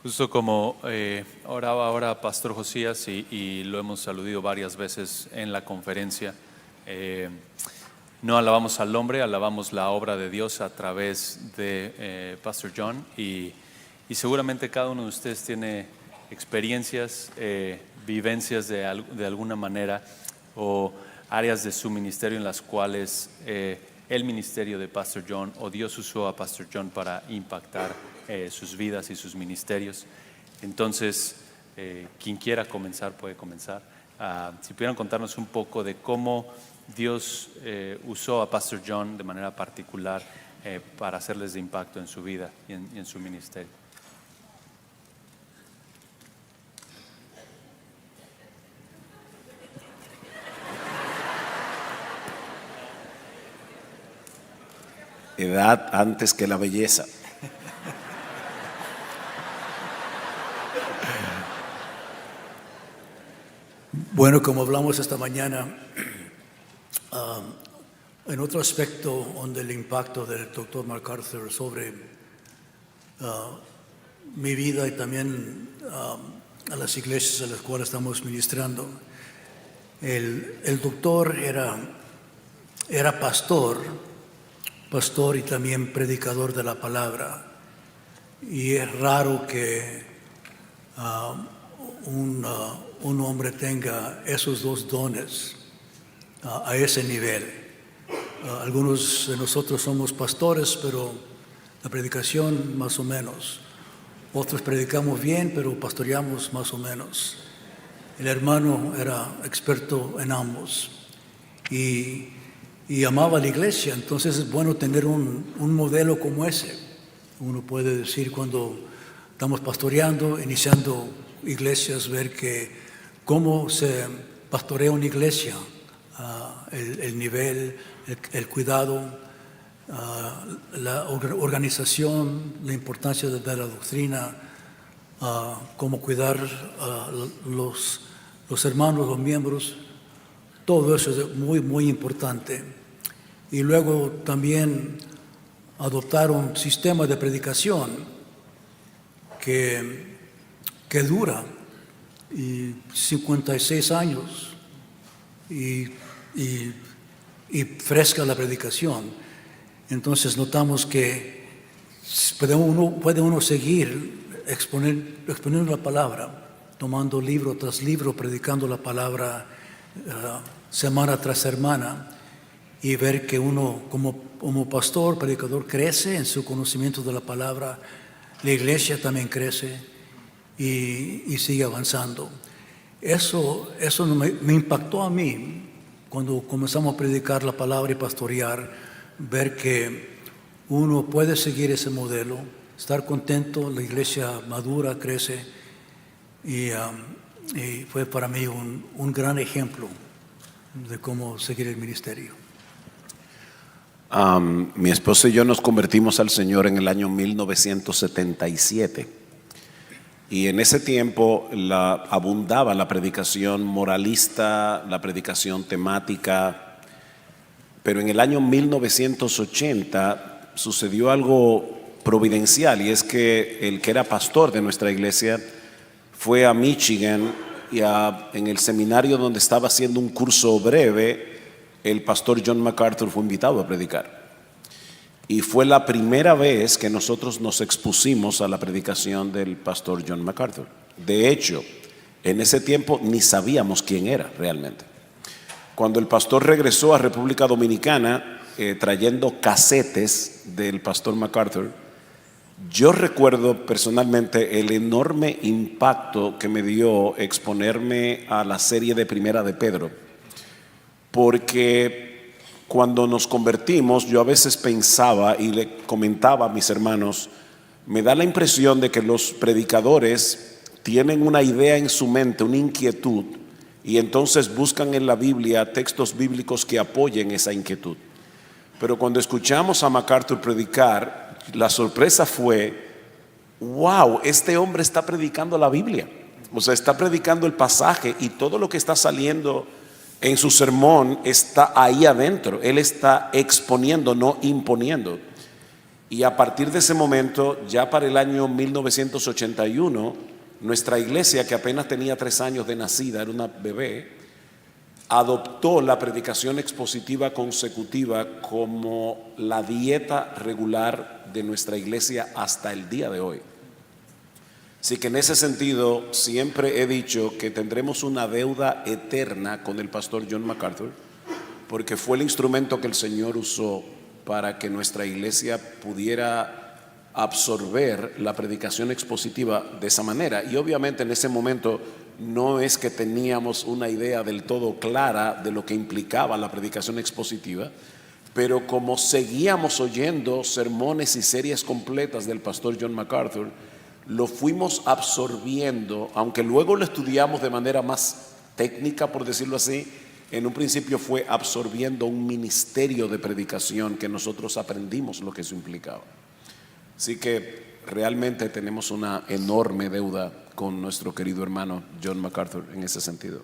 Justo como oraba ahora Pastor Josías y lo hemos aludido varias veces en la conferencia, no alabamos al hombre, alabamos la obra de Dios a través de Pastor John y seguramente cada uno de ustedes tiene experiencias, vivencias de alguna manera o áreas de su ministerio en las cuales el ministerio de Pastor John o Dios usó a Pastor John para impactar sus vidas y sus ministerios. Entonces, quien quiera comenzar puede comenzar. Si pudieran contarnos un poco de cómo Dios usó a Pastor John de manera particular para hacerles de impacto en su vida y en su ministerio. Edad antes que la belleza. Bueno, como hablamos esta mañana, en otro aspecto donde el impacto del Dr. MacArthur sobre mi vida y también a las iglesias a las cuales estamos ministrando, el doctor era pastor y también predicador de la palabra, y es raro que un hombre tenga esos dos dones a ese nivel. Algunos de nosotros somos pastores, pero la predicación más o menos. Otros predicamos bien, pero pastoreamos más o menos. El hermano era experto en ambos y amaba la iglesia. Entonces es bueno tener un modelo como ese. Uno puede decir cuando estamos pastoreando, iniciando iglesias, ver que cómo se pastorea una iglesia, el nivel, el cuidado, la organización, la importancia de la doctrina, cómo cuidar a los hermanos, los miembros. Todo eso es muy, muy importante. Y luego también adoptar un sistema de predicación que dura 56 años y fresca la predicación. Entonces notamos que puede uno seguir exponiendo la palabra, tomando libro tras libro, predicando la palabra semana tras semana, y ver que uno como pastor, predicador, crece en su conocimiento de la palabra. La iglesia también crece y sigue avanzando. Eso me impactó a mí cuando comenzamos a predicar la palabra y pastorear, ver que uno puede seguir ese modelo, estar contento, la iglesia madura, crece, y fue para mí un gran ejemplo de cómo seguir el ministerio. Mi esposa y yo nos convertimos al Señor en el año 1977 y en ese tiempo abundaba la predicación moralista, la predicación temática, pero en el año 1980 sucedió algo providencial, y es que el que era pastor de nuestra iglesia fue a Michigan y en el seminario donde estaba haciendo un curso breve, el pastor John MacArthur fue invitado a predicar. Y fue la primera vez que nosotros nos expusimos a la predicación del pastor John MacArthur. De hecho, en ese tiempo ni sabíamos quién era realmente. Cuando el pastor regresó a República Dominicana trayendo casetes del pastor MacArthur, yo recuerdo personalmente el enorme impacto que me dio exponerme a la serie de Primera de Pedro, porque cuando nos convertimos, yo a veces pensaba y le comentaba a mis hermanos, me da la impresión de que los predicadores tienen una idea en su mente, una inquietud, y entonces buscan en la Biblia textos bíblicos que apoyen esa inquietud. Pero cuando escuchamos a MacArthur predicar, la sorpresa fue, wow, este hombre está predicando la Biblia. O sea, está predicando el pasaje y todo lo que está saliendo en su sermón está ahí adentro. Él está exponiendo, no imponiendo. Y a partir de ese momento, ya para el año 1981, nuestra iglesia, que apenas tenía 3 años de nacida, era una bebé, adoptó la predicación expositiva consecutiva como la dieta regular de nuestra iglesia hasta el día de hoy. Así que en ese sentido siempre he dicho que tendremos una deuda eterna con el pastor John MacArthur, porque fue el instrumento que el Señor usó para que nuestra iglesia pudiera absorber la predicación expositiva de esa manera. Y obviamente en ese momento no es que teníamos una idea del todo clara de lo que implicaba la predicación expositiva, pero como seguíamos oyendo sermones y series completas del pastor John MacArthur, lo fuimos absorbiendo, aunque luego lo estudiamos de manera más técnica, por decirlo así. En un principio fue absorbiendo un ministerio de predicación que nosotros aprendimos lo que eso implicaba. Así que realmente tenemos una enorme deuda con nuestro querido hermano John MacArthur en ese sentido.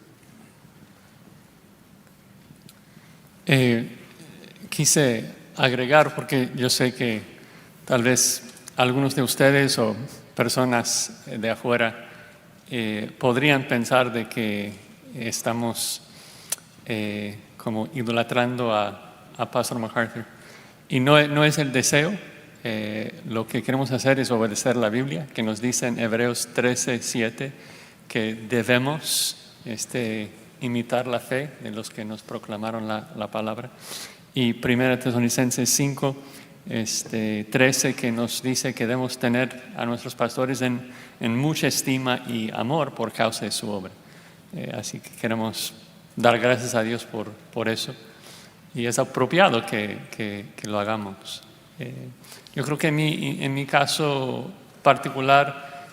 Quise agregar, porque yo sé que tal vez algunos de ustedes o personas de afuera podrían pensar de que estamos como idolatrando a Pastor MacArthur. Y no es el deseo. Lo que queremos hacer es obedecer la Biblia, que nos dice en Hebreos 13:7 que debemos imitar la fe de los que nos proclamaron la palabra. Y 1 Tesalonicenses 5:13 que nos dice que debemos tener a nuestros pastores en mucha estima y amor por causa de su obra. Así que queremos dar gracias a Dios por eso. Y es apropiado que lo hagamos. Yo creo que en mi caso particular,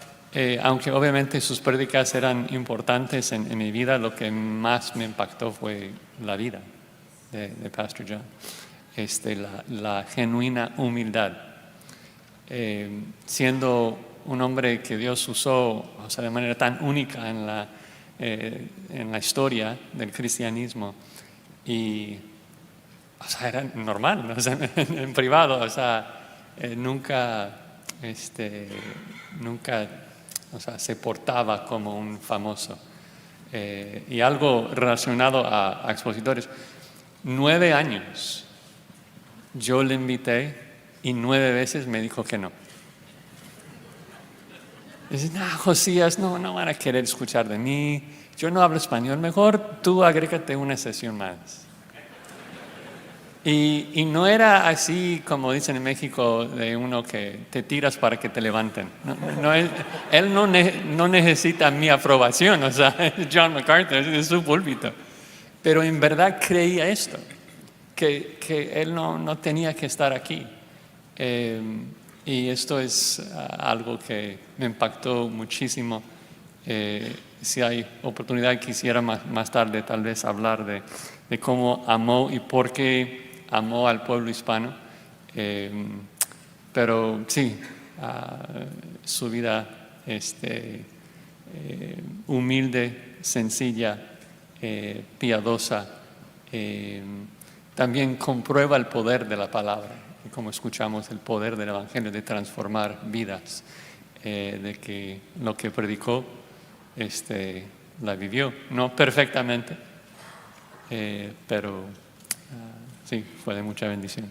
aunque obviamente sus prédicas eran importantes en mi vida, lo que más me impactó fue la vida de Pastor John. La genuina humildad. Siendo un hombre que Dios usó, de manera tan única en la historia del cristianismo, y era normal, ¿no? En privado, nunca se portaba como un famoso. Y algo relacionado a expositores, 9 años yo le invité y 9 veces me dijo que no. Dice, no, Josías, no van a querer escuchar de mí, yo no hablo español, mejor tú agrégate una sesión más. Y no era así como dicen en México, de uno que te tiras para que te levanten. Él no necesita mi aprobación, John MacArthur, es su púlpito. Pero en verdad creía esto, que él no tenía que estar aquí. Y esto es algo que me impactó muchísimo. Si hay oportunidad, quisiera más tarde tal vez hablar de cómo amó y por qué amó al pueblo hispano. Pero sí, su vida humilde, sencilla, piadosa, también comprueba el poder de la palabra, y como escuchamos, el poder del evangelio de transformar vidas, de que lo que predicó la vivió, no perfectamente, pero sí, fue de mucha bendición.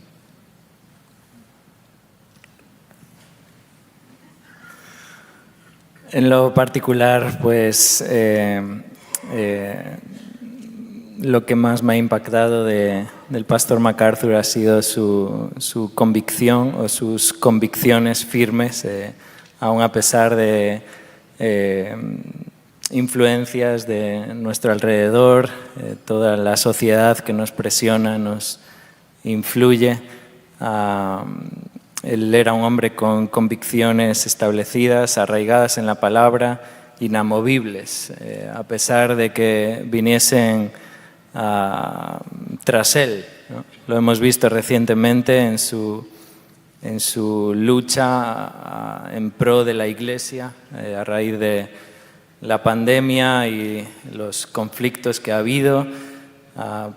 En lo particular, pues lo que más me ha impactado del pastor MacArthur ha sido su convicción o sus convicciones firmes, aun a pesar de influencias de nuestro alrededor, toda la sociedad que nos presiona, nos influye. Él era un hombre con convicciones establecidas, arraigadas en la palabra, inamovibles, a pesar de que viniesen tras él, ¿no? Lo hemos visto recientemente en su lucha en pro de la Iglesia a raíz de la pandemia y los conflictos que ha habido,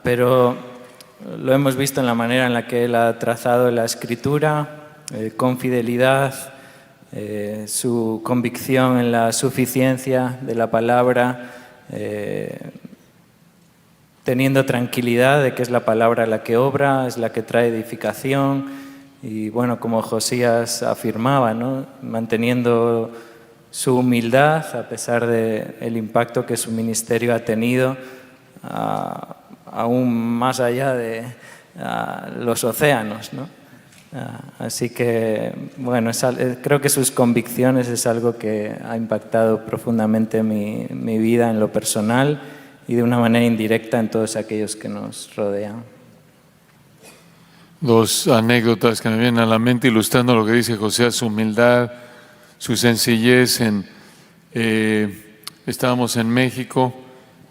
pero lo hemos visto en la manera en la que él ha trazado la Escritura, con fidelidad, su convicción en la suficiencia de la palabra, teniendo tranquilidad de que es la palabra la que obra, es la que trae edificación y bueno, como Josías afirmaba, ¿no? Manteniendo su humildad a pesar del impacto que su ministerio ha tenido aún más allá de los océanos, ¿no? Así que, bueno, creo que sus convicciones es algo que ha impactado profundamente mi vida en lo personal y de una manera indirecta en todos aquellos que nos rodean. Dos anécdotas que me vienen a la mente ilustrando lo que dice José, su humildad, su sencillez. Estábamos en México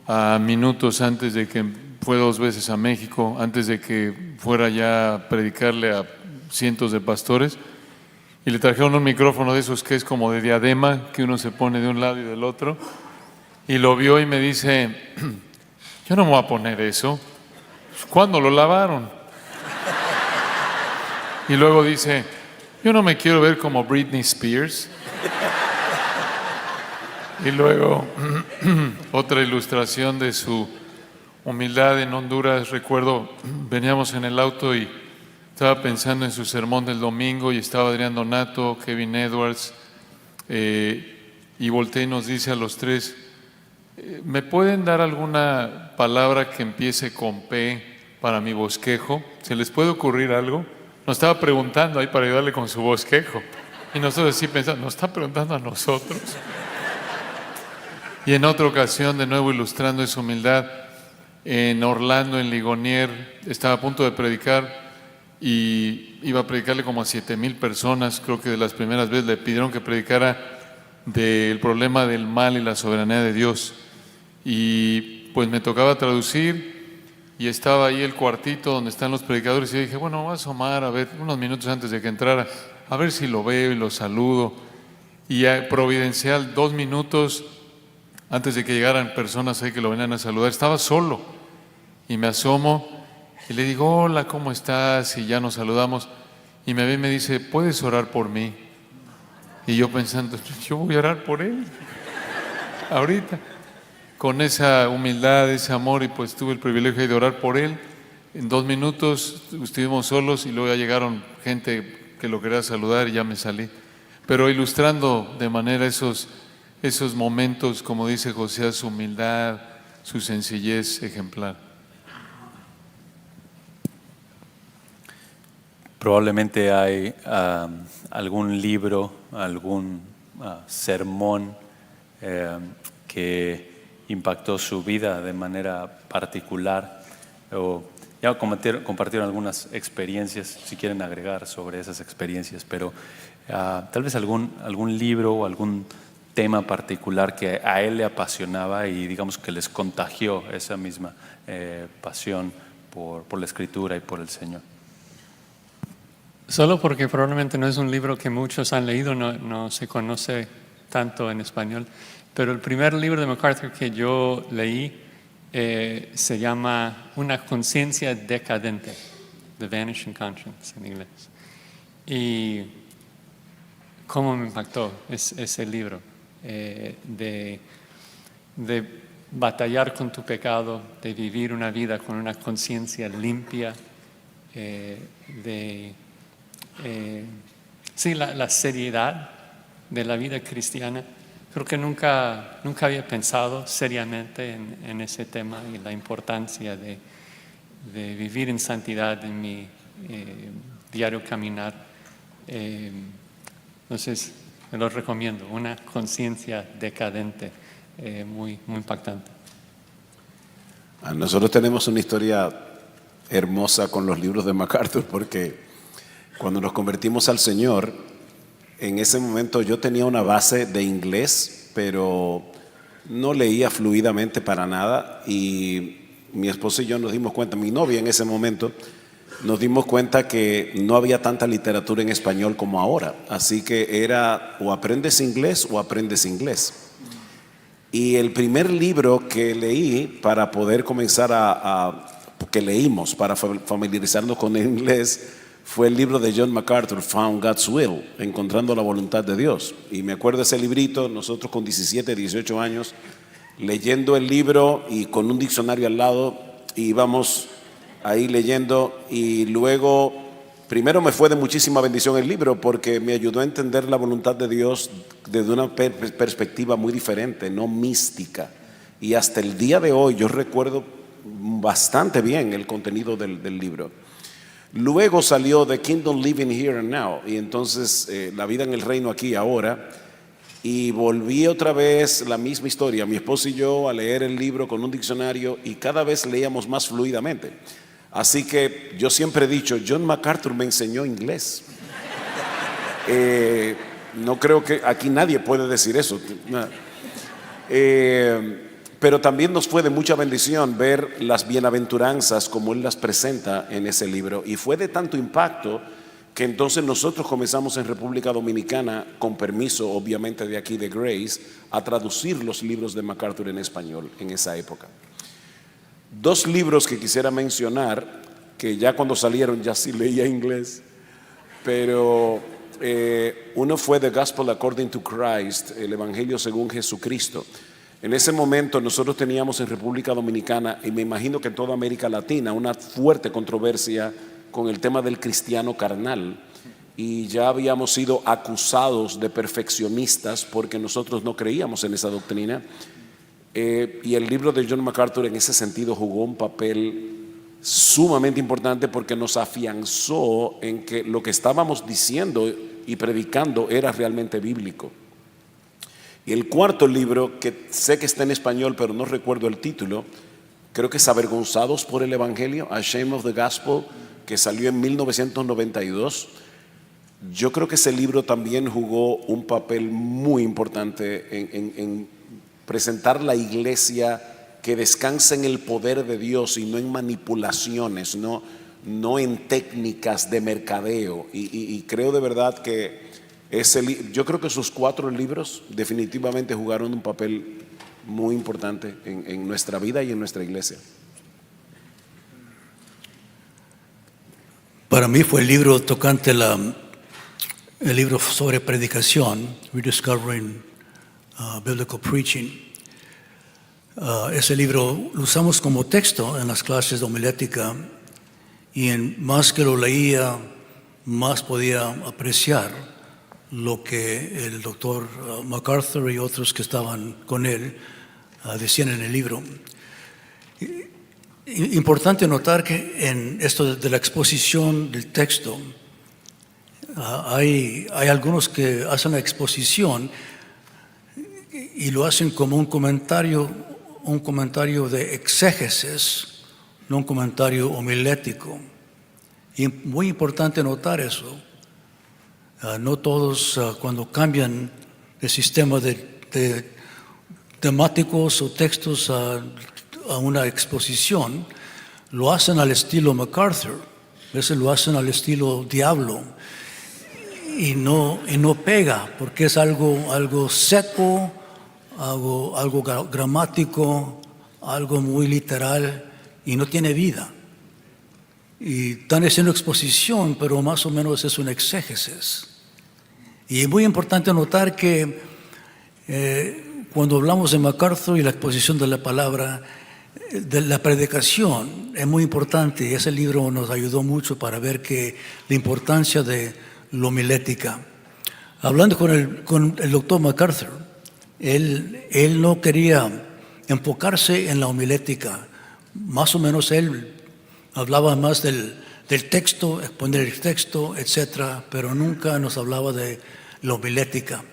a minutos antes de que, fue 2 veces a México, antes de que fuera ya a predicarle a cientos de pastores, y le trajeron un micrófono de esos que es como de diadema, que uno se pone de un lado y del otro, y lo vio y me dice, yo no me voy a poner eso. ¿Cuándo lo lavaron? Y luego dice, yo no me quiero ver como Britney Spears. Y luego otra ilustración de su humildad en Honduras. Recuerdo, veníamos en el auto y estaba pensando en su sermón del domingo y estaba Adrián Donato, Kevin Edwards, y volteé y nos dice a los 3, ¿me pueden dar alguna palabra que empiece con P para mi bosquejo? ¿Se les puede ocurrir algo? Nos estaba preguntando ahí para ayudarle con su bosquejo. Y nosotros así pensando, nos está preguntando a nosotros. Y en otra ocasión, de nuevo ilustrando esa humildad, en Orlando, en Ligonier, estaba a punto de predicar y iba a predicarle como a 7,000 personas. Creo que de las primeras veces le pidieron que predicara del problema del mal y la soberanía de Dios. Y pues me tocaba traducir y estaba ahí el cuartito donde están los predicadores y dije, bueno, voy a asomar a ver unos minutos antes de que entrara, a ver si lo veo y lo saludo. Y providencial, 2 minutos antes de que llegaran personas ahí que lo venían a saludar, estaba solo y me asomo y le digo, hola, ¿cómo estás? Y ya nos saludamos y me ve y me dice, ¿puedes orar por mí? Y yo pensando, yo voy a orar por él ahorita, con esa humildad, ese amor, y pues tuve el privilegio de orar por él. En 2 minutos estuvimos solos y luego ya llegaron gente que lo quería saludar y ya me salí, pero ilustrando de manera esos momentos, como dice José, su humildad, su sencillez ejemplar. Probablemente hay algún libro, algún sermón que impactó su vida de manera particular, o ya compartieron algunas experiencias, si quieren agregar sobre esas experiencias, pero tal vez algún libro o algún tema particular que a él le apasionaba y digamos que les contagió esa misma pasión por la Escritura y por el Señor. Solo porque probablemente no es un libro que muchos han leído, no se conoce tanto en español, pero el primer libro de MacArthur que yo leí se llama Una conciencia decadente, The Vanishing Conscience en inglés. Y cómo me impactó ese libro, de batallar con tu pecado, de vivir una vida con una conciencia limpia, la seriedad de la vida cristiana. Creo que nunca había pensado seriamente en ese tema y la importancia de vivir en santidad en mi diario caminar. Entonces, me lo recomiendo, Una conciencia decadente, muy impactante. Nosotros tenemos una historia hermosa con los libros de MacArthur, porque cuando nos convertimos al Señor, en ese momento yo tenía una base de inglés, pero no leía fluidamente para nada, y mi esposa y yo nos dimos cuenta, mi novia en ese momento, nos dimos cuenta que no había tanta literatura en español como ahora, así que era o aprendes inglés o aprendes inglés. Y el primer libro que leí para poder comenzar que leímos para familiarizarnos con el inglés fue el libro de John MacArthur, Found God's Will, Encontrando la Voluntad de Dios. Y me acuerdo de ese librito, nosotros con 17, 18 años, leyendo el libro y con un diccionario al lado, y íbamos ahí leyendo, y luego, primero me fue de muchísima bendición el libro porque me ayudó a entender la voluntad de Dios desde una perspectiva muy diferente, no mística. Y hasta el día de hoy yo recuerdo bastante bien el contenido del libro. Luego salió The Kingdom Living Here and Now, y entonces La vida en el reino aquí y ahora, y volví otra vez la misma historia, mi esposo y yo, a leer el libro con un diccionario, y cada vez leíamos más fluidamente. Así que yo siempre he dicho, John MacArthur me enseñó inglés. No creo que aquí nadie puede decir eso. Pero también nos fue de mucha bendición ver las bienaventuranzas como él las presenta en ese libro, y fue de tanto impacto que entonces nosotros comenzamos en República Dominicana, con permiso obviamente de aquí de Grace, a traducir los libros de MacArthur en español en esa época. Dos libros que quisiera mencionar, que ya cuando salieron ya sí leía inglés, pero uno fue The Gospel According to Christ, el Evangelio según Jesucristo. En ese momento nosotros teníamos en República Dominicana, y me imagino que en toda América Latina, una fuerte controversia con el tema del cristiano carnal, y ya habíamos sido acusados de perfeccionistas porque nosotros no creíamos en esa doctrina, y el libro de John MacArthur en ese sentido jugó un papel sumamente importante porque nos afianzó en que lo que estábamos diciendo y predicando era realmente bíblico. Y el cuarto libro, que sé que está en español pero no recuerdo el título, creo que es Avergonzados por el Evangelio, Ashamed of the Gospel, que salió en 1992. Yo creo que ese libro también jugó un papel muy importante en presentar la iglesia que descansa en el poder de Dios y no en manipulaciones, no en técnicas de mercadeo. Y creo de verdad que yo creo que esos 4 libros definitivamente jugaron un papel muy importante en nuestra vida y en nuestra iglesia. Para mí fue el libro tocante el libro sobre predicación, Rediscovering Biblical Preaching. Ese libro lo usamos como texto en las clases de homilética, y más que lo leía, más podía apreciar lo que el doctor MacArthur y otros que estaban con él decían en el libro. Importante notar que en esto de la exposición del texto, hay algunos que hacen la exposición y lo hacen como un comentario de exégesis, no un comentario homilético. Y muy importante notar eso. No todos cuando cambian de sistema de temáticos o textos a una exposición, lo hacen al estilo MacArthur, a veces lo hacen al estilo diablo, y no pega porque es algo seco, algo gramático, algo muy literal, y no tiene vida. Y están haciendo exposición, pero más o menos es un exégesis. Y es muy importante notar que cuando hablamos de MacArthur y la exposición de la palabra, de la predicación, es muy importante, y ese libro nos ayudó mucho para ver que la importancia de la homilética. Hablando con el doctor MacArthur, él no quería enfocarse en la homilética. Más o menos él hablaba más del texto, exponer el texto, etc., pero nunca nos hablaba de la homilética.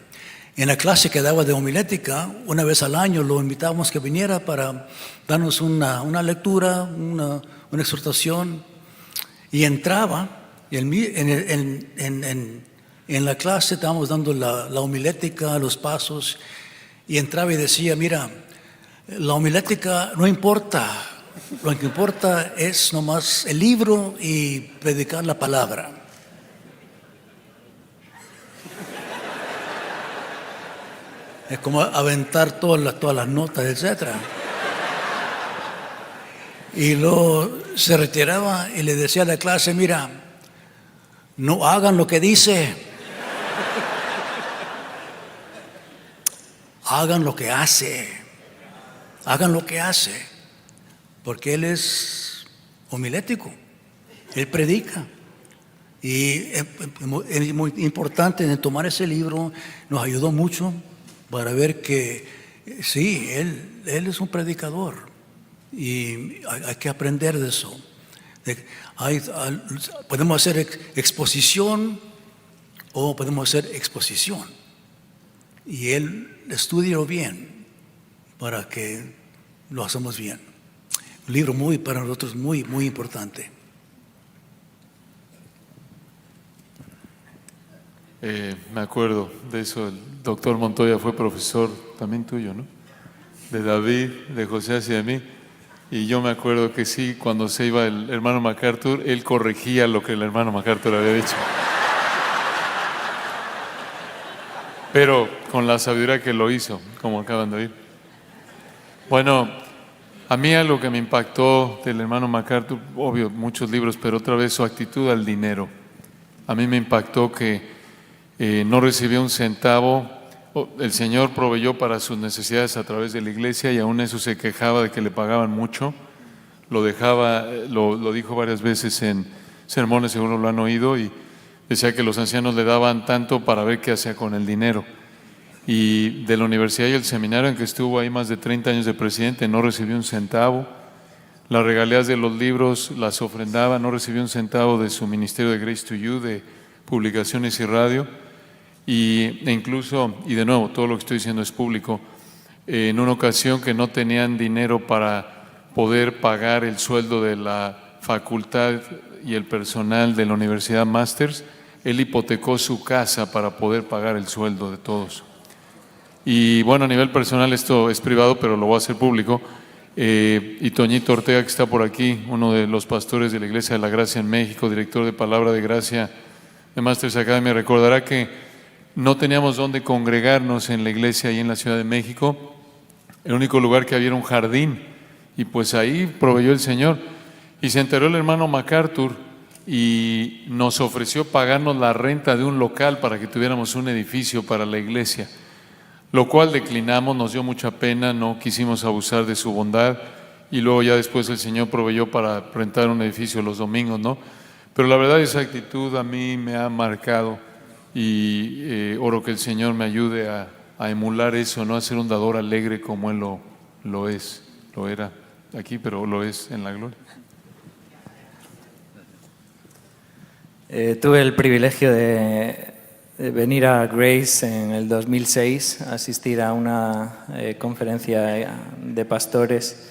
En la clase que daba de homilética, una vez al año lo invitábamos que viniera para darnos una lectura, una exhortación, y entraba, y en la clase estábamos dando la homilética, los pasos, y entraba y decía, mira, la homilética no importa, lo que importa es nomás el libro y predicar la palabra. Es como aventar todas las notas, etc. Y luego se retiraba y le decía a la clase, mira, no hagan lo que dice. Hagan lo que hace. Hagan lo que hace. Porque Él es homilético. Él predica. Y es muy importante en tomar ese libro. Nos ayudó mucho para ver que sí, Él es un predicador. Y hay que aprender de eso. Podemos hacer exposición o podemos hacer exposición. Y Él estudia bien para que lo hacemos bien. Un libro para nosotros muy, muy importante. Me acuerdo de eso. El doctor Montoya fue profesor también tuyo, ¿no? De David, de José y de mí. Y yo me acuerdo que sí, cuando se iba el hermano MacArthur, él corregía lo que el hermano MacArthur había dicho. Pero con la sabiduría que lo hizo, como acaban de oír. Bueno, a mí algo que me impactó del hermano MacArthur, obvio, muchos libros, pero otra vez su actitud al dinero. A mí me impactó que no recibió un centavo. El Señor proveyó para sus necesidades a través de la iglesia y aún eso se quejaba de que le pagaban mucho. Lo dijo varias veces en sermones, seguro lo han oído, y decía que los ancianos le daban tanto para ver qué hacía con el dinero. Y de la universidad y el seminario en que estuvo ahí más de 30 años de presidente, no recibió un centavo. Las regalías de los libros las ofrendaba, no recibió un centavo de su ministerio de Grace to You, de publicaciones y radio. E incluso, y de nuevo, todo lo que estoy diciendo es público, en una ocasión que no tenían dinero para poder pagar el sueldo de la facultad y el personal de la Universidad Masters, él hipotecó su casa para poder pagar el sueldo de todos. Y bueno, a nivel personal esto es privado, pero lo voy a hacer público. Y Toñito Ortega, que está por aquí, uno de los pastores de la Iglesia de la Gracia en México, director de Palabra de Gracia de Masters Academy, recordará que no teníamos dónde congregarnos en la iglesia ahí en la Ciudad de México. El único lugar que había era un jardín y pues ahí proveyó el Señor. Y se enteró el hermano MacArthur y nos ofreció pagarnos la renta de un local para que tuviéramos un edificio para la iglesia, lo cual declinamos, nos dio mucha pena, no quisimos abusar de su bondad y luego ya después el Señor proveyó para rentar un edificio los domingos, ¿no? Pero la verdad esa actitud a mí me ha marcado. Y oro que el Señor me ayude a emular eso, no a ser un dador alegre como Él lo era aquí, pero lo es en la gloria. Tuve el privilegio de venir a Grace en el 2006, a asistir a una conferencia de pastores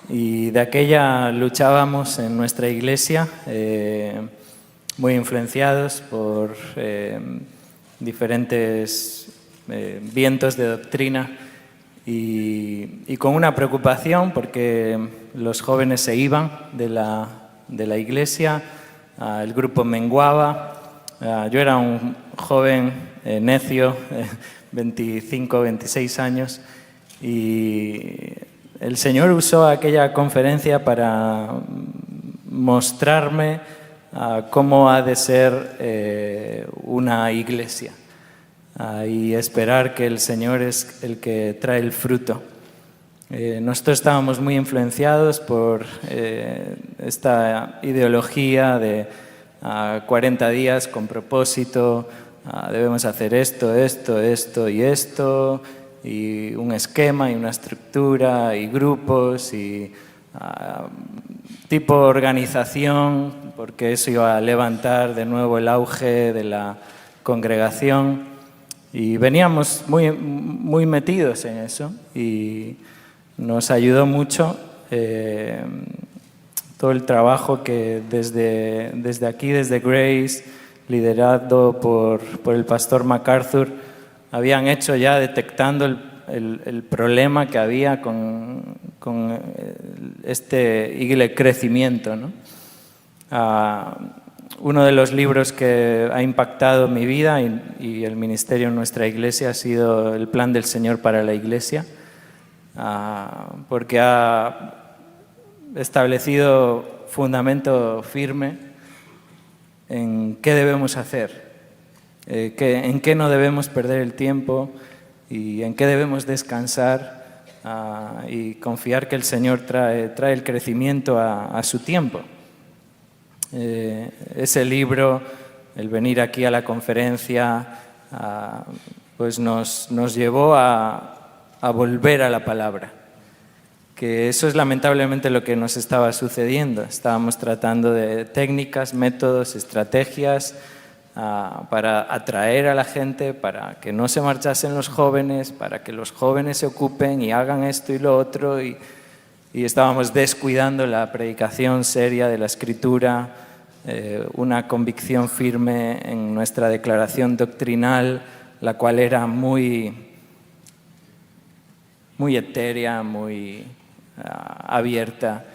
y de aquella luchábamos en nuestra iglesia. Muy influenciados por diferentes vientos de doctrina y con una preocupación porque los jóvenes se iban de la iglesia, el grupo menguaba. Yo era un joven necio, 25, 26 años, y el Señor usó aquella conferencia para mostrarme cómo ha de ser una iglesia y esperar que el Señor es el que trae el fruto. Nosotros estábamos muy influenciados por esta ideología de 40 días con propósito, debemos hacer esto, esto, esto y esto, y un esquema y una estructura y grupos y tipo organización, porque eso iba a levantar de nuevo el auge de la congregación. Y veníamos muy metidos en eso y nos ayudó mucho todo el trabajo que desde aquí, desde Grace, liderado por el pastor MacArthur, habían hecho ya detectando el problema que había con este crecimiento, ¿no? Uno de los libros que ha impactado mi vida y el ministerio en nuestra iglesia ha sido El plan del Señor para la iglesia, porque ha establecido fundamento firme en qué debemos hacer, en qué no debemos perder el tiempo y en qué debemos descansar y confiar que el Señor trae el crecimiento a su tiempo. Ese libro, el venir aquí a la conferencia, pues nos llevó a volver a la palabra. Que eso es lamentablemente lo que nos estaba sucediendo. Estábamos tratando de técnicas, métodos, estrategias para atraer a la gente, para que no se marchasen los jóvenes, para que los jóvenes se ocupen y hagan esto y lo otro, y estábamos descuidando la predicación seria de la Escritura, una convicción firme en nuestra declaración doctrinal, la cual era muy etérea, muy abierta,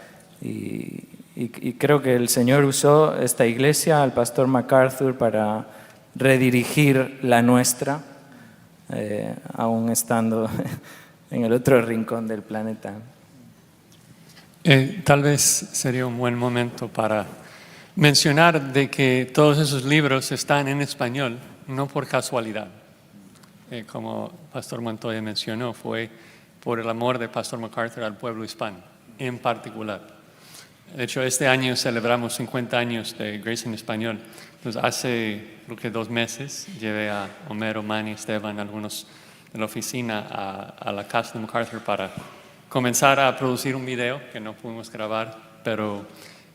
y creo que el Señor usó esta iglesia, al pastor MacArthur, para redirigir la nuestra, aún estando en el otro rincón del planeta. Tal vez sería un buen momento para mencionar de que todos esos libros están en español, no por casualidad. Como Pastor Montoya mencionó, fue por el amor de Pastor MacArthur al pueblo hispano, en particular. De hecho, este año celebramos 50 años de Grace en Español. Entonces, hace, creo que 2 meses, llevé a Homero, Manny, Esteban, algunos de la oficina a la casa de MacArthur para comenzar a producir un video que no pudimos grabar, pero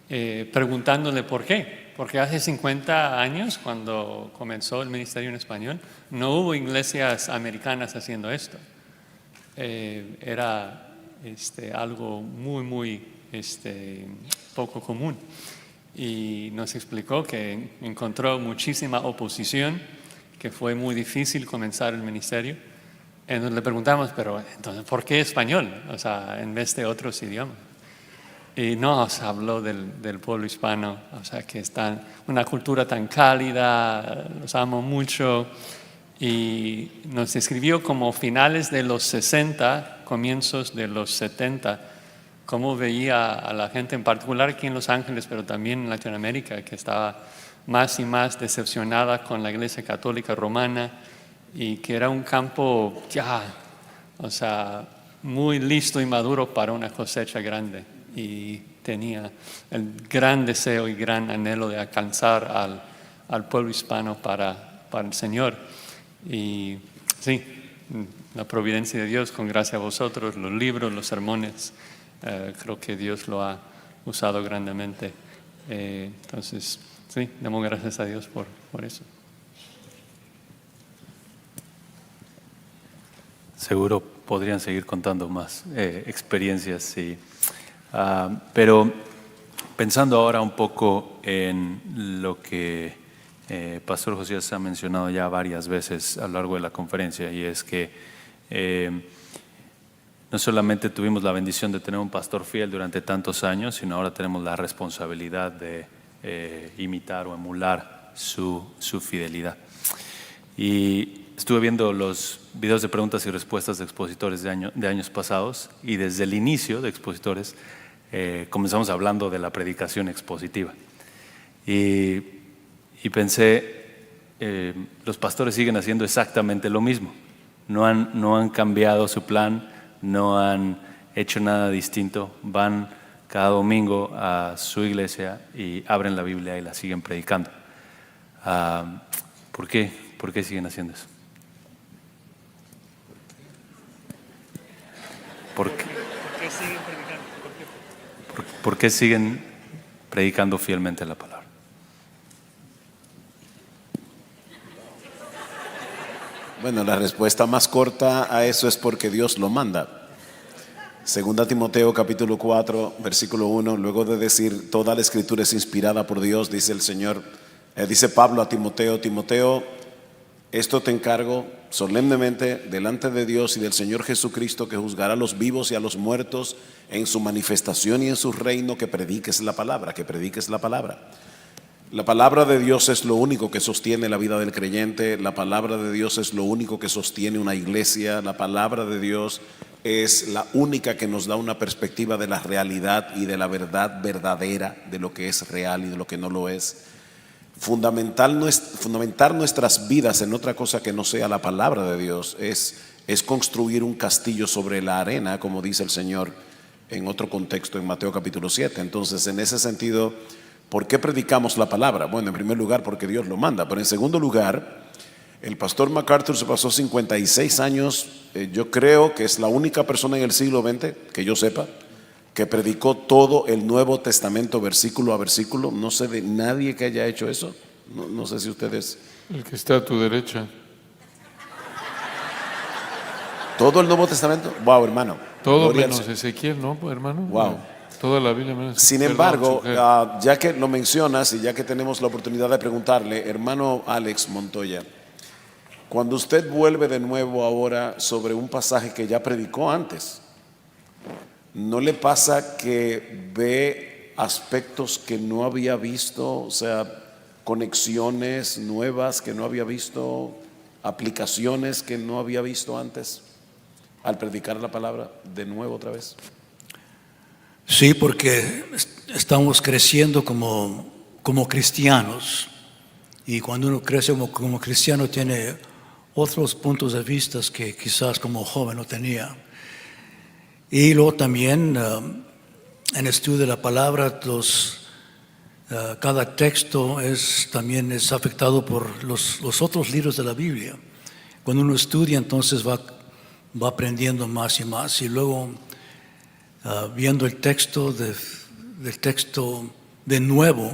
preguntándole por qué. Porque hace 50 años, cuando comenzó el ministerio en español, no hubo iglesias americanas haciendo esto. Era algo muy poco común, y nos explicó que encontró muchísima oposición, que fue muy difícil comenzar el ministerio. Entonces le preguntamos, pero entonces, ¿por qué español? O sea, en vez de otros idiomas. Y nos habló del pueblo hispano, o sea, que está una cultura tan cálida, los amo mucho. Y nos describió como finales de los 60, comienzos de los 70, cómo veía a la gente, en particular aquí en Los Ángeles, pero también en Latinoamérica, que estaba más y más decepcionada con la Iglesia Católica Romana, y que era un campo muy listo y maduro para una cosecha grande. Y tenía el gran deseo y gran anhelo de alcanzar al pueblo hispano para el Señor. Y sí, la providencia de Dios, con gracia a vosotros, los libros, los sermones, creo que Dios lo ha usado grandemente. Entonces, sí, damos gracias a Dios por eso. Seguro podrían seguir contando más experiencias, sí. Pero pensando ahora un poco en lo que Pastor Josías ha mencionado ya varias veces a lo largo de la conferencia, y es que no solamente tuvimos la bendición de tener un pastor fiel durante tantos años, sino ahora tenemos la responsabilidad de imitar o emular su fidelidad. Y estuve viendo los videos de preguntas y respuestas de expositores de años pasados, y desde el inicio de expositores comenzamos hablando de la predicación expositiva. Y pensé, los pastores siguen haciendo exactamente lo mismo. No han cambiado su plan, no han hecho nada distinto. Van cada domingo a su iglesia y abren la Biblia y la siguen predicando. ¿Por qué? ¿Por qué siguen haciendo eso? ¿Por qué siguen predicando? ¿Por qué siguen predicando fielmente la palabra? Bueno, la respuesta más corta a eso es porque Dios lo manda. Segunda Timoteo capítulo 4, versículo 1, luego de decir toda la escritura es inspirada por Dios, dice el Señor, dice Pablo a Timoteo: Timoteo, esto te encargo solemnemente delante de Dios y del Señor Jesucristo, que juzgará a los vivos y a los muertos en su manifestación y en su reino, que prediques la palabra, que prediques la palabra. La palabra de Dios es lo único que sostiene la vida del creyente. La palabra de Dios es lo único que sostiene una iglesia. La palabra de Dios es la única que nos da una perspectiva de la realidad y de la verdad verdadera, de lo que es real y de lo que no lo es. fundamentar nuestras vidas en otra cosa que no sea la palabra de Dios es construir un castillo sobre la arena, como dice el Señor en otro contexto en Mateo capítulo 7. Entonces, en ese sentido, ¿por qué predicamos la palabra? Bueno, en primer lugar, porque Dios lo manda, pero en segundo lugar, el pastor MacArthur se pasó 56 años, yo creo que es la única persona en el siglo XX, que yo sepa, que predicó todo el Nuevo Testamento versículo a versículo. No sé de nadie que haya hecho eso. No sé si ustedes... El que está a tu derecha. ¿Todo el Nuevo Testamento? Wow, hermano. Todo Gloria al menos Señor. Ezequiel, ¿no, hermano? Wow. Toda la Biblia menos Sin Perdón, embargo, sujeto. ya que lo mencionas y ya que tenemos la oportunidad de preguntarle, hermano Alex Montoya, cuando usted vuelve de nuevo ahora sobre un pasaje que ya predicó antes, ¿no le pasa que ve aspectos que no había visto, o sea, conexiones nuevas que no había visto, aplicaciones que no había visto antes al predicar la palabra de nuevo otra vez? Sí, porque estamos creciendo como cristianos, y cuando uno crece como cristiano tiene otros puntos de vista que quizás como joven no tenía. Y luego también en estudio de la palabra, cada texto también es afectado por los otros libros de la Biblia. Cuando uno estudia, entonces va aprendiendo más y más, y luego viendo el texto del texto de nuevo,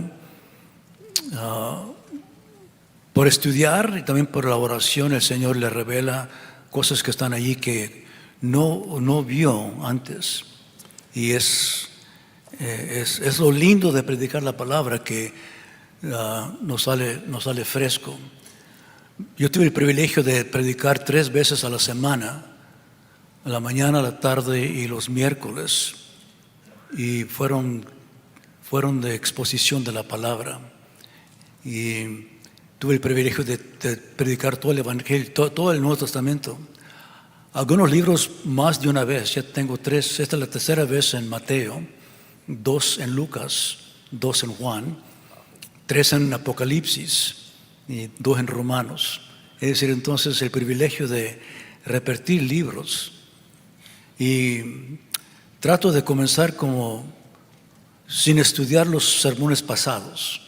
por estudiar y también por la oración, el Señor le revela cosas que están allí que no vio antes. Y es lo lindo de predicar la palabra, que nos sale fresco. Yo tuve el privilegio de predicar 3 veces a la semana, a la mañana, a la tarde y los miércoles, y fueron de exposición de la palabra. Y tuve el privilegio de predicar todo el Evangelio, todo el Nuevo Testamento. Algunos libros más de una vez. Ya tengo 3, esta es la tercera vez en Mateo, 2 en Lucas, 2 en Juan, 3 en Apocalipsis y 2 en Romanos. Es decir, entonces el privilegio de repetir libros. Y trato de comenzar como sin estudiar los sermones pasados,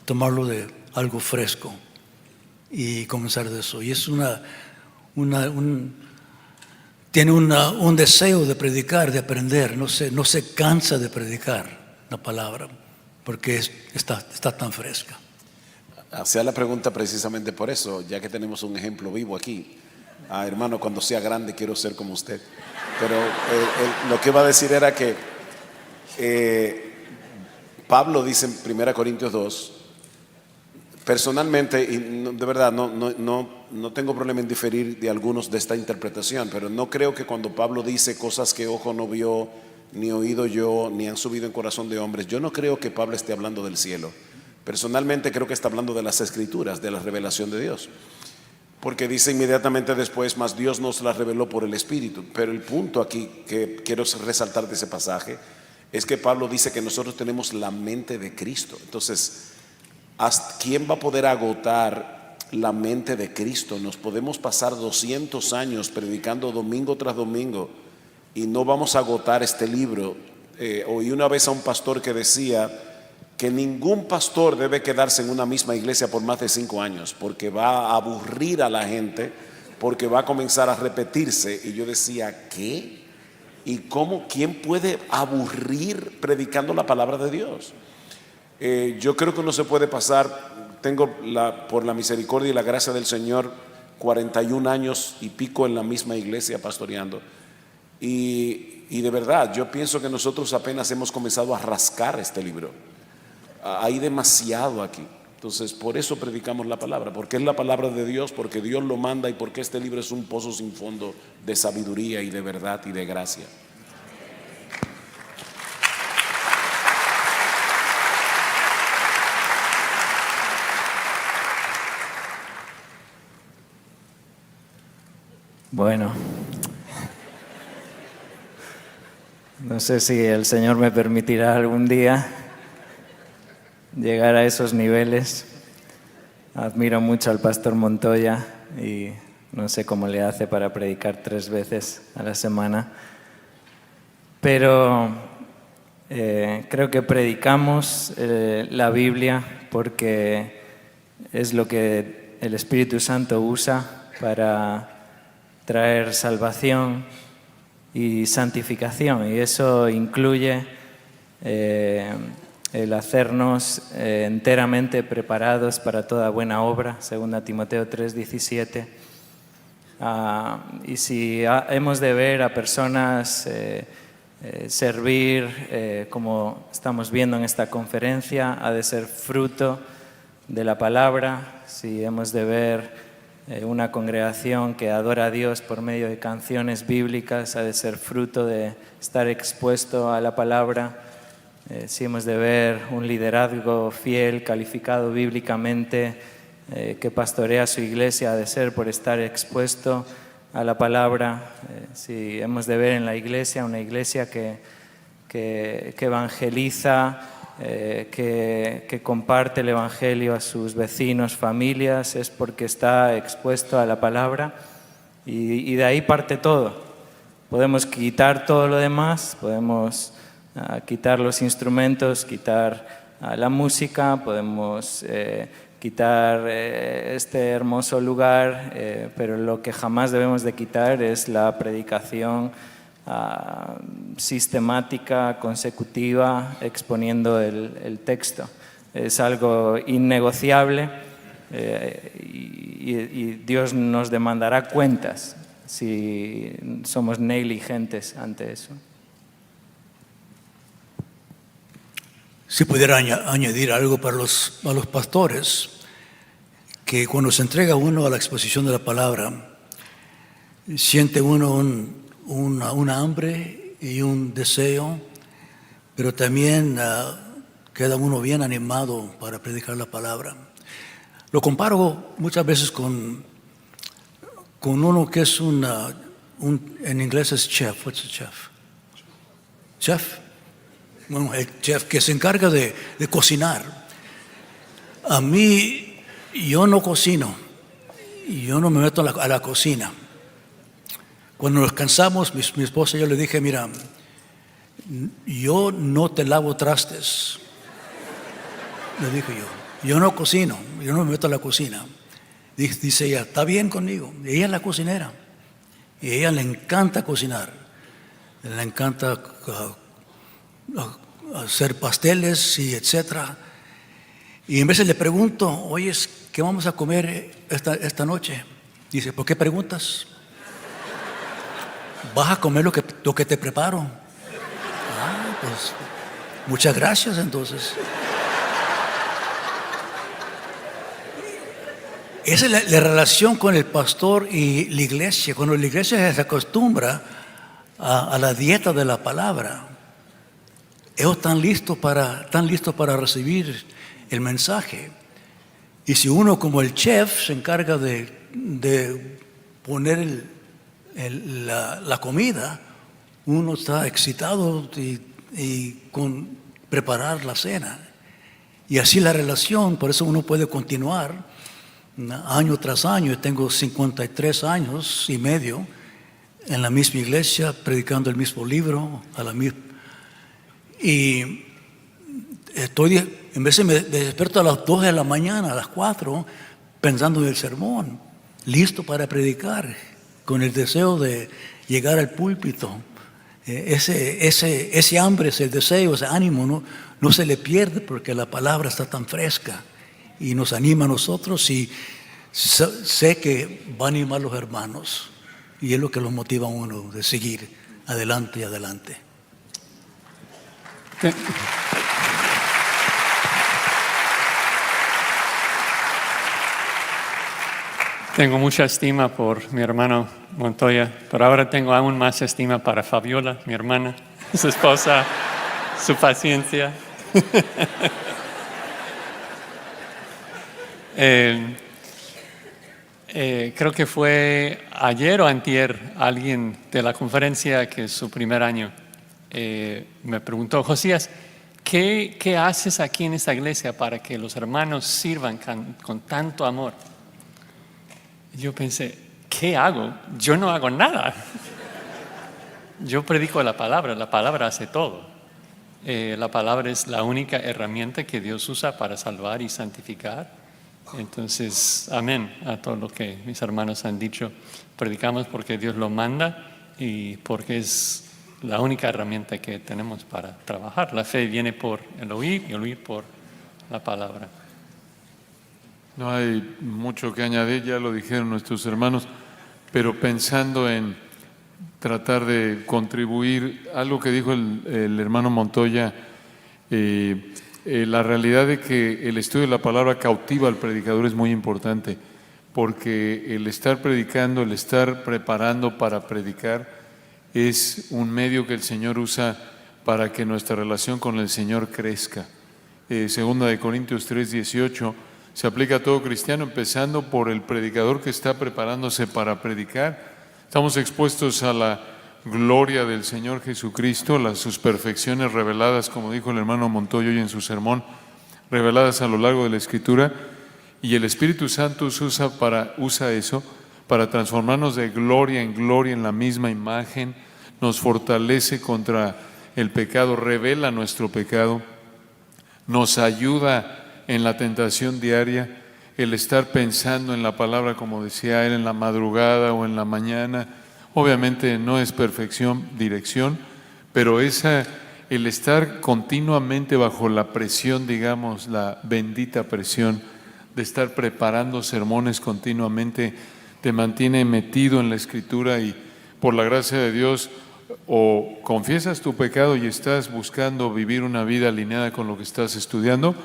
tomarlo de algo fresco y comenzar de eso. Y es tiene un deseo de predicar, de aprender. No se cansa de predicar la palabra porque está tan fresca. Hacía la pregunta precisamente por eso, ya que tenemos un ejemplo vivo aquí. Hermano, cuando sea grande quiero ser como usted. Pero lo que iba a decir era que Pablo dice en 1 Corintios 2, personalmente, y de verdad no tengo problema en diferir de algunos de esta interpretación, pero no creo que cuando Pablo dice cosas que ojo no vio, ni oído yo, ni han subido en corazón de hombres, yo no creo que Pablo esté hablando del cielo. Personalmente creo que está hablando de las Escrituras, de la revelación de Dios, porque dice inmediatamente después, mas Dios nos la reveló por el Espíritu. Pero el punto aquí que quiero resaltar de ese pasaje es que Pablo dice que nosotros tenemos la mente de Cristo. Entonces, ¿quién va a poder agotar la mente de Cristo? Nos podemos pasar 200 años predicando domingo tras domingo y no vamos a agotar este libro. Oí una vez a un pastor que decía que ningún pastor debe quedarse en una misma iglesia por más de 5 años, porque va a aburrir a la gente, porque va a comenzar a repetirse. Y yo decía, ¿qué? ¿Y cómo? ¿Quién puede aburrir predicando la palabra de Dios? Yo creo que uno se puede pasar, por la misericordia y la gracia del Señor, 41 años y pico en la misma iglesia pastoreando. Y de verdad, yo pienso que nosotros apenas hemos comenzado a rascar este libro. Hay demasiado aquí. Entonces, por eso predicamos la palabra, porque es la palabra de Dios, porque Dios lo manda y porque este libro es un pozo sin fondo de sabiduría y de verdad y de gracia. Bueno, no sé si el Señor me permitirá algún día llegar a esos niveles. admiro mucho al pastor Montoya y no sé cómo le hace para predicar 3 veces a la semana. Pero creo que predicamos la Biblia porque es lo que el Espíritu Santo usa para traer salvación y santificación, y eso incluye el hacernos enteramente preparados para toda buena obra, 2 Timoteo 3:17. Y si hemos de ver a personas servir, como estamos viendo en esta conferencia, ha de ser fruto de la palabra. Si hemos de ver una congregación que adora a Dios por medio de canciones bíblicas, ha de ser fruto de estar expuesto a la palabra. Si hemos de ver un liderazgo fiel, calificado bíblicamente, que pastorea su iglesia, ha de ser por estar expuesto a la palabra. Si hemos de ver en la iglesia una iglesia que evangeliza, que comparte el evangelio a sus vecinos, familias, es porque está expuesto a la palabra, y de ahí parte todo. Podemos quitar todo lo demás, podemos quitar los instrumentos, quitar la música, podemos quitar este hermoso lugar, pero lo que jamás debemos de quitar es la predicación sistemática, consecutiva, exponiendo el texto. Es algo innegociable, y Dios nos demandará cuentas si somos negligentes ante eso. Si pudiera añadir algo para los pastores, que cuando se entrega uno a la exposición de la palabra, siente uno una hambre y un deseo, pero también queda uno bien animado para predicar la palabra. Lo comparo muchas veces con uno que es en inglés es chef. What's a chef? Chef. Bueno, el chef que se encarga de cocinar. A mí, yo no cocino, yo no me meto a la cocina. Cuando nos cansamos, mi esposa y yo le dije, mira, yo no te lavo trastes. Le dije yo no cocino, yo no me meto a la cocina. Dice ella, está bien conmigo. Ella es la cocinera, y a ella le encanta cocinar, le encanta hacer pasteles y etcétera. Y en veces le pregunto, oye, ¿qué vamos a comer esta noche? Dice, ¿por qué preguntas? Vas a comer lo que te preparo. Pues muchas gracias entonces. Esa es la relación con el pastor y la iglesia. Cuando la iglesia se acostumbra a la dieta de la palabra, ellos están listos para recibir el mensaje. Y si uno, como el chef, se encarga de poner la comida, uno está excitado y con preparar la cena. Y así la relación, por eso uno puede continuar año tras año. Tengo 53 años y medio en la misma iglesia, predicando el mismo libro, y en veces me despierto a las 2 de la mañana, a las 4, pensando en el sermón, listo para predicar, con el deseo de llegar al púlpito. Ese hambre, ese deseo, ese ánimo no se le pierde, porque la palabra está tan fresca y nos anima a nosotros, y sé que va a animar a los hermanos, y es lo que los motiva a uno de seguir adelante y adelante. Tengo mucha estima por mi hermano Montoya, pero ahora tengo aún más estima para Fabiola, mi hermana, su esposa, su paciencia. Creo que fue ayer o antier alguien de la conferencia, que es su primer año, me preguntó, Josías, ¿qué haces aquí en esta iglesia para que los hermanos sirvan con tanto amor? Yo pensé, ¿qué hago? Yo no hago nada. Yo predico la palabra hace todo. La palabra es la única herramienta que Dios usa para salvar y santificar. Entonces, amén a todo lo que mis hermanos han dicho. Predicamos porque Dios lo manda y porque es la única herramienta que tenemos para trabajar. La fe viene por el oír y el oír por la palabra. No hay mucho que añadir, ya lo dijeron nuestros hermanos, pero pensando en tratar de contribuir, algo que dijo el hermano Montoya, la realidad de que el estudio de la palabra cautiva al predicador es muy importante, porque el estar predicando, el estar preparando para predicar, es un medio que el Señor usa para que nuestra relación con el Señor crezca. Segunda de Corintios 3:18 se aplica a todo cristiano, empezando por el predicador que está preparándose para predicar. Estamos expuestos a la gloria del Señor Jesucristo, sus perfecciones reveladas, como dijo el hermano Montoya hoy en su sermón, reveladas a lo largo de la Escritura, y el Espíritu Santo usa eso para transformarnos de gloria en la misma imagen, nos fortalece contra el pecado, revela nuestro pecado, nos ayuda en la tentación diaria, el estar pensando en la palabra, como decía él, en la madrugada o en la mañana. Obviamente no es perfección, dirección, pero el estar continuamente bajo la presión, digamos, la bendita presión de estar preparando sermones continuamente, te mantiene metido en la Escritura y por la gracia de Dios o confiesas tu pecado y estás buscando vivir una vida alineada con lo que estás estudiando,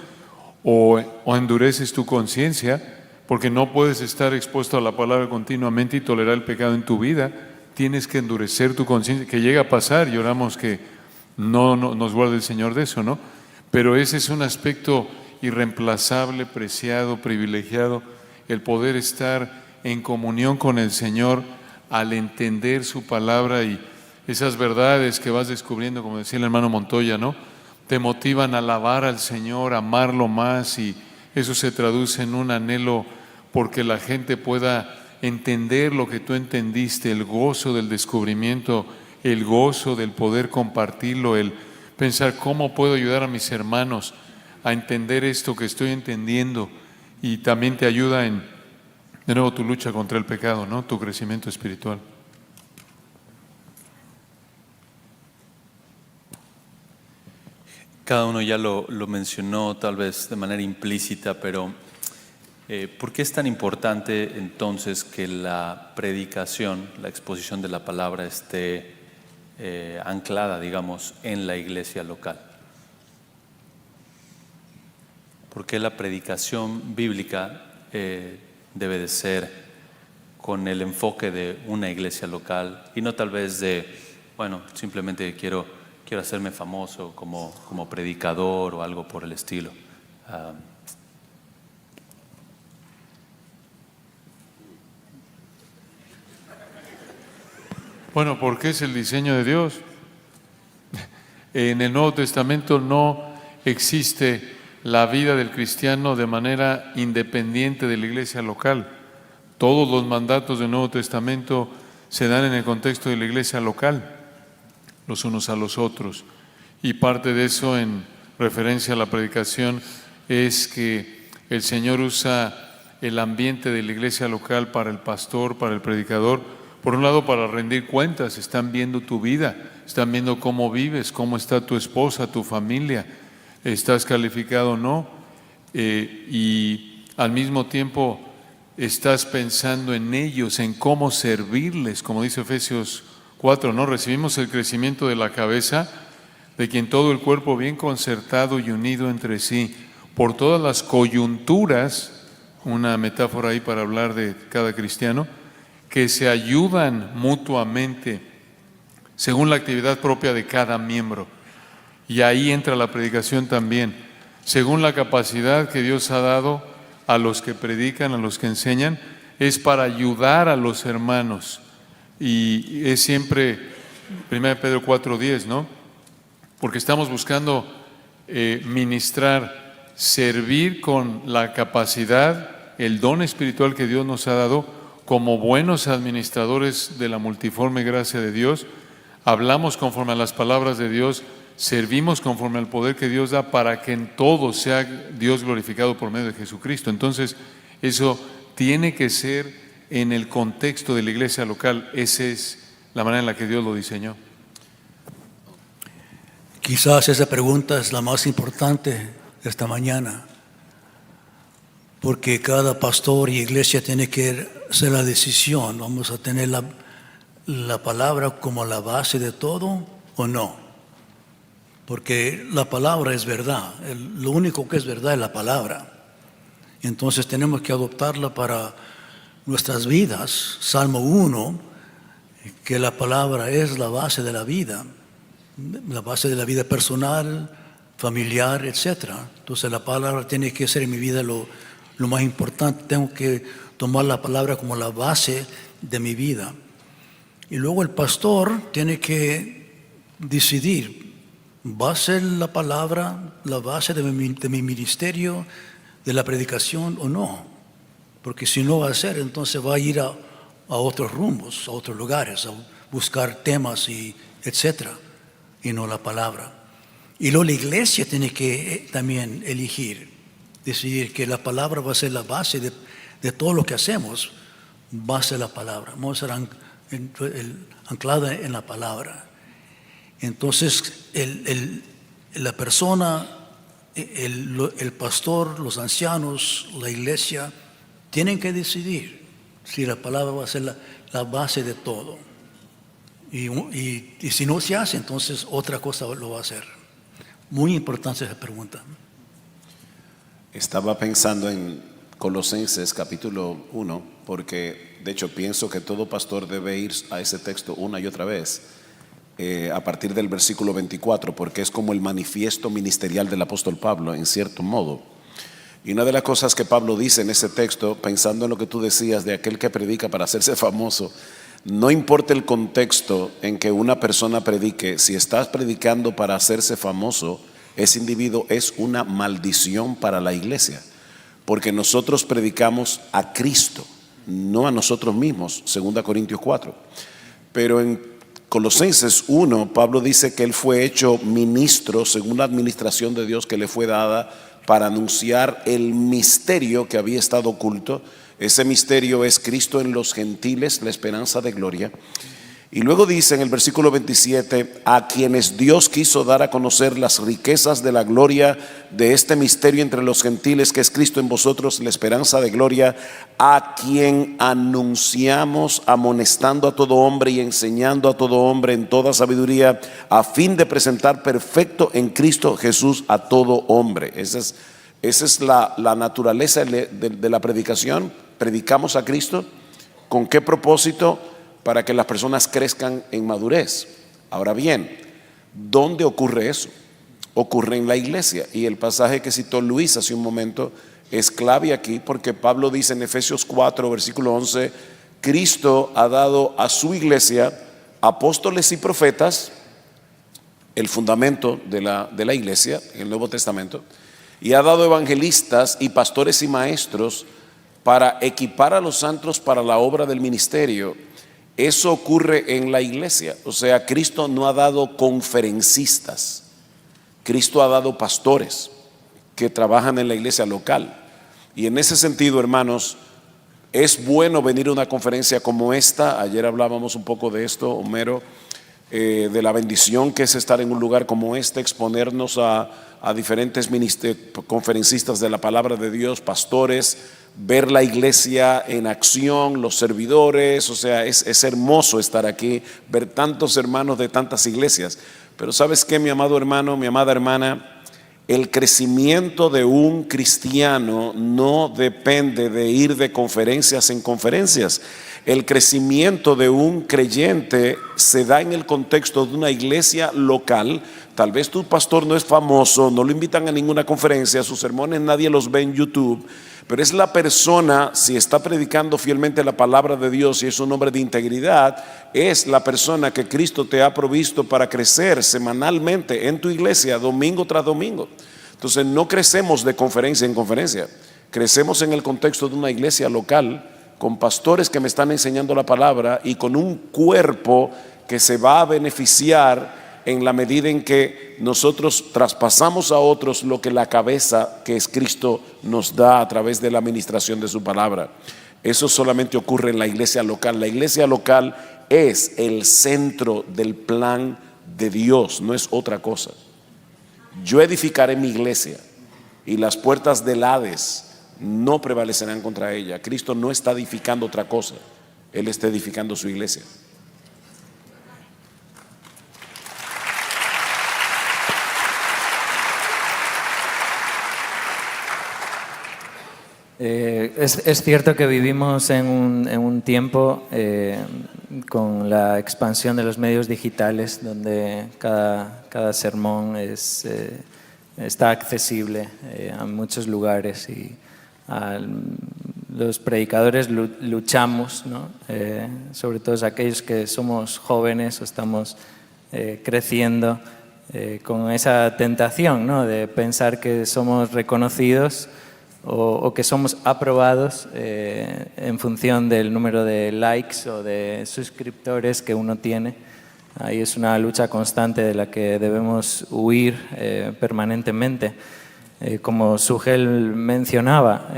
o endureces tu conciencia, porque no puedes estar expuesto a la palabra continuamente y tolerar el pecado en tu vida. Tienes que endurecer tu conciencia, que llega a pasar, y oramos que no nos guarde el Señor de eso, ¿no? Pero ese es un aspecto irreemplazable, preciado, privilegiado, el poder estar en comunión con el Señor al entender su palabra, y esas verdades que vas descubriendo, como decía el hermano Montoya, ¿no?, te motivan a alabar al Señor, a amarlo más, y eso se traduce en un anhelo porque la gente pueda entender lo que tú entendiste, el gozo del descubrimiento, el gozo del poder compartirlo, el pensar cómo puedo ayudar a mis hermanos a entender esto que estoy entendiendo, y también te ayuda de nuevo, tu lucha contra el pecado, ¿no?, tu crecimiento espiritual. Cada uno ya lo mencionó tal vez de manera implícita, pero ¿por qué es tan importante entonces que la predicación, la exposición de la palabra esté anclada, digamos, en la iglesia local? ¿Por qué la predicación bíblica debe de ser con el enfoque de una iglesia local y no tal vez de, bueno, simplemente quiero hacerme famoso como predicador o algo por el estilo? Bueno, porque es el diseño de Dios. En el Nuevo Testamento no existe la vida del cristiano de manera independiente de la iglesia local. Todos los mandatos del Nuevo Testamento se dan en el contexto de la iglesia local, los unos a los otros. Y parte de eso, en referencia a la predicación, es que el Señor usa el ambiente de la iglesia local para el pastor, para el predicador, por un lado para rendir cuentas. Están viendo tu vida, están viendo cómo vives, cómo está tu esposa, tu familia, estás calificado o no, y al mismo tiempo estás pensando en ellos, en cómo servirles, como dice Efesios 4, ¿no? Recibimos el crecimiento de la cabeza, de quien todo el cuerpo bien concertado y unido entre sí, por todas las coyunturas, una metáfora ahí para hablar de cada cristiano, que se ayudan mutuamente según la actividad propia de cada miembro. Y ahí entra la predicación también, según la capacidad que Dios ha dado a los que predican, a los que enseñan, es para ayudar a los hermanos. Y es siempre 1 Pedro 4:10, ¿no? Porque estamos buscando ministrar, servir con la capacidad, el don espiritual que Dios nos ha dado como buenos administradores de la multiforme gracia de Dios. Hablamos conforme a las palabras de Dios, servimos conforme al poder que Dios da para que en todo sea Dios glorificado por medio de Jesucristo. Entonces, eso tiene que ser en el contexto de la iglesia local. Esa es la manera en la que Dios lo diseñó. Quizás esa pregunta es la más importante esta mañana, porque cada pastor y iglesia tiene que hacer la decisión. ¿Vamos a tener la palabra como la base de todo o no? Porque la palabra es verdad. Lo único que es verdad es la palabra. Entonces tenemos que adoptarla para nuestras vidas. Salmo 1, que la palabra es la base de la vida personal, familiar, etc. Entonces la palabra tiene que ser en mi vida lo más importante. Tengo que tomar la palabra como la base de mi vida. Y luego el pastor tiene que decidir, ¿va a ser la palabra la base de mi ministerio, de la predicación o no? Porque si no va a ser, entonces va a ir a otros rumbos, a otros lugares, a buscar temas y etcétera, y no la palabra. Y luego la iglesia tiene que también decidir que la palabra va a ser la base de todo lo que hacemos. Va a ser la palabra, vamos a ser anclada en la palabra. Entonces la persona, el pastor, los ancianos, la iglesia tienen que decidir si la palabra va a ser la base de todo. Y si no se hace, entonces otra cosa lo va a hacer. Muy importante esa pregunta. Estaba pensando en Colosenses capítulo 1, porque de hecho pienso que todo pastor debe ir a ese texto una y otra vez, a partir del versículo 24, porque es como el manifiesto ministerial del apóstol Pablo, en cierto modo. Y una de las cosas que Pablo dice en ese texto, pensando en lo que tú decías de aquel que predica para hacerse famoso, no importa el contexto en que una persona predique, si estás predicando para hacerse famoso, ese individuo es una maldición para la iglesia, porque nosotros predicamos a Cristo, no a nosotros mismos, 2 Corintios 4. Pero en Colosenses 1, Pablo dice que él fue hecho ministro según la administración de Dios que le fue dada para anunciar el misterio que había estado oculto. Ese misterio es Cristo en los gentiles, la esperanza de gloria. Y luego dice en el versículo 27, a quienes Dios quiso dar a conocer las riquezas de la gloria de este misterio entre los gentiles, que es Cristo en vosotros, la esperanza de gloria, a quien anunciamos amonestando a todo hombre y enseñando a todo hombre en toda sabiduría, a fin de presentar perfecto en Cristo Jesús a todo hombre. Esa es la naturaleza de la predicación. Predicamos a Cristo. ¿Con qué propósito? Para que las personas crezcan en madurez. Ahora bien, ¿dónde ocurre eso? Ocurre en la iglesia. Y el pasaje que citó Luis hace un momento es clave aquí, porque Pablo dice en Efesios 4, versículo 11, Cristo ha dado a su iglesia apóstoles y profetas, el fundamento de la iglesia en el Nuevo Testamento, y ha dado evangelistas y pastores y maestros para equipar a los santos para la obra del ministerio. Eso ocurre en la iglesia. O sea, Cristo no ha dado conferencistas, Cristo ha dado pastores que trabajan en la iglesia local. Y en ese sentido, hermanos, es bueno venir a una conferencia como esta. Ayer hablábamos un poco de esto, Homero, de la bendición que es estar en un lugar como este, exponernos a diferentes conferencistas de la palabra de Dios, pastores, ver la iglesia en acción, los servidores. O sea, es hermoso estar aquí, ver tantos hermanos de tantas iglesias. Pero ¿sabes qué, mi amado hermano, mi amada hermana? El crecimiento de un cristiano no depende de ir de conferencias en conferencias. El crecimiento de un creyente se da en el contexto de una iglesia local. Tal vez tu pastor no es famoso, no lo invitan a ninguna conferencia, sus sermones nadie los ve en YouTube, Pero es la persona, si está predicando fielmente la palabra de Dios y es un hombre de integridad, es la persona que Cristo te ha provisto para crecer semanalmente en tu iglesia, domingo tras domingo. Entonces no crecemos de conferencia en conferencia, crecemos en el contexto de una iglesia local, con pastores que me están enseñando la palabra y con un cuerpo que se va a beneficiar en la medida en que nosotros traspasamos a otros lo que la cabeza, que es Cristo, nos da a través de la administración de su palabra. Eso solamente ocurre en la iglesia local. La iglesia local es el centro del plan de Dios, no es otra cosa. Yo edificaré mi iglesia y las puertas del Hades no prevalecerán contra ella. Cristo no está edificando otra cosa, Él está edificando su iglesia. Es cierto que vivimos en un tiempo con la expansión de los medios digitales, donde cada sermón está accesible a muchos lugares y los predicadores luchamos, ¿no? Sobre todo aquellos que somos jóvenes o estamos creciendo con esa tentación, ¿no? De pensar que somos reconocidos o que somos aprobados en función del número de likes o de suscriptores que uno tiene. Ahí es una lucha constante de la que debemos huir permanentemente. Como Sugel mencionaba,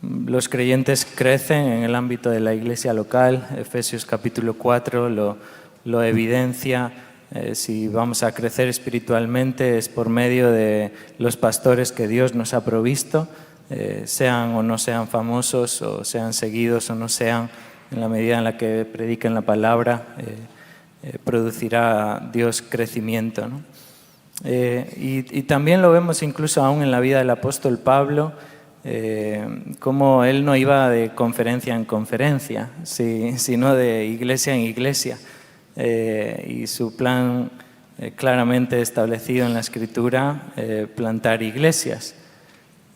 los creyentes crecen en el ámbito de la iglesia local. Efesios capítulo 4 lo evidencia. Si vamos a crecer espiritualmente es por medio de los pastores que Dios nos ha provisto, sean o no sean famosos, o sean seguidos o no sean, en la medida en la que prediquen la palabra, producirá Dios crecimiento, ¿no? Y también lo vemos incluso aún en la vida del apóstol Pablo, como él no iba de conferencia en conferencia, sino de iglesia en iglesia. Y su plan claramente establecido en la Escritura, plantar iglesias.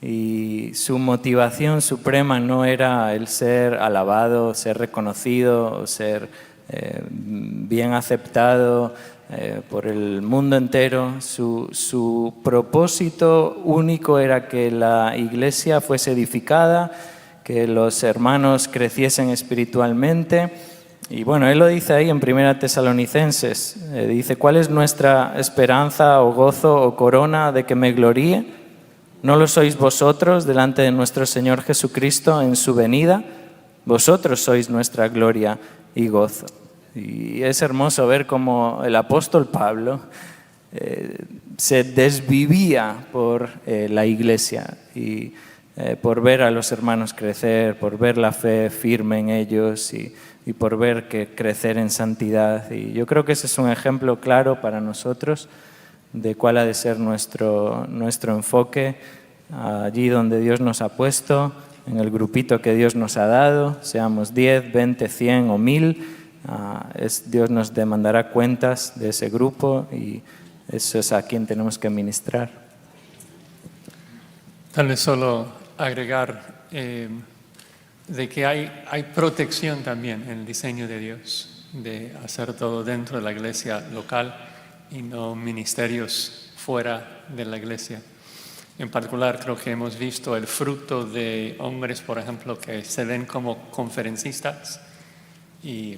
Y su motivación suprema no era el ser alabado, ser reconocido, ser bien aceptado por el mundo entero. Su propósito único era que la iglesia fuese edificada, que los hermanos creciesen espiritualmente. Y bueno, él lo dice ahí en 1 Tesalonicenses, dice: ¿cuál es nuestra esperanza o gozo o corona de que me gloríe? ¿No lo sois vosotros delante de nuestro Señor Jesucristo en su venida? Vosotros sois nuestra gloria y gozo. Y es hermoso ver cómo el apóstol Pablo se desvivía por la iglesia y por ver a los hermanos crecer, por ver la fe firme en ellos y por ver que crecer en santidad. Y yo creo que ese es un ejemplo claro para nosotros de cuál ha de ser nuestro enfoque allí donde Dios nos ha puesto, en el grupito que Dios nos ha dado, seamos 10, 20, 100 o 1000. Dios nos demandará cuentas de ese grupo y eso es a quien tenemos que ministrar. Tal vez solo agregar de que hay protección también en el diseño de Dios, de hacer todo dentro de la iglesia local y no ministerios fuera de la iglesia. En particular, creo que hemos visto el fruto de hombres, por ejemplo, que se ven como conferencistas y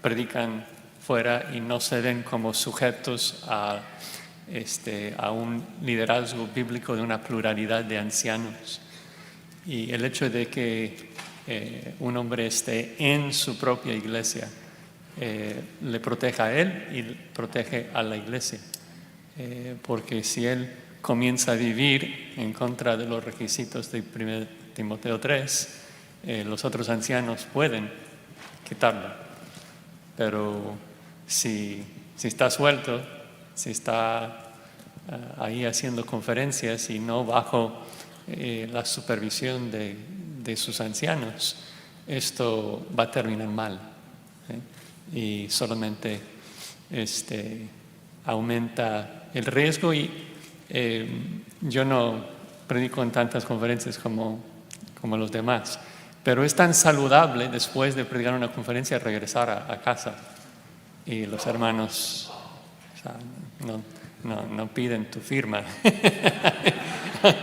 predican fuera y no se ven como sujetos a un liderazgo bíblico de una pluralidad de ancianos. Y el hecho de que un hombre esté en su propia iglesia le protege a él y protege a la iglesia, porque si él comienza a vivir en contra de los requisitos de 1 Timoteo 3, los otros ancianos pueden quitarlo. Pero si está suelto, si está ahí haciendo conferencias y no bajo la supervisión de sus ancianos, esto va a terminar mal, y solamente aumenta el riesgo. Y yo no predico en tantas conferencias como los demás, pero es tan saludable después de predicar una conferencia regresar a casa y los hermanos, o sea, no piden tu firma.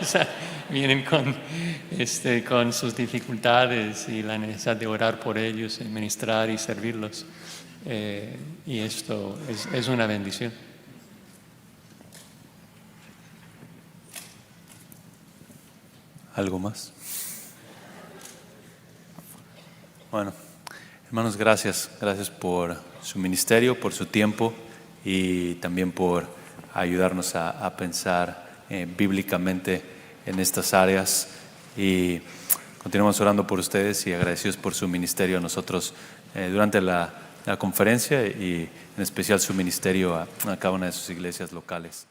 O sea, vienen con sus dificultades y la necesidad de orar por ellos, ministrar y servirlos. Y esto es una bendición. ¿Algo más? Bueno, hermanos, gracias. Gracias por su ministerio, por su tiempo y también por ayudarnos a pensar bíblicamente en estas áreas. Y continuamos orando por ustedes y agradecidos por su ministerio a nosotros durante la conferencia y en especial su ministerio a cada una de sus iglesias locales.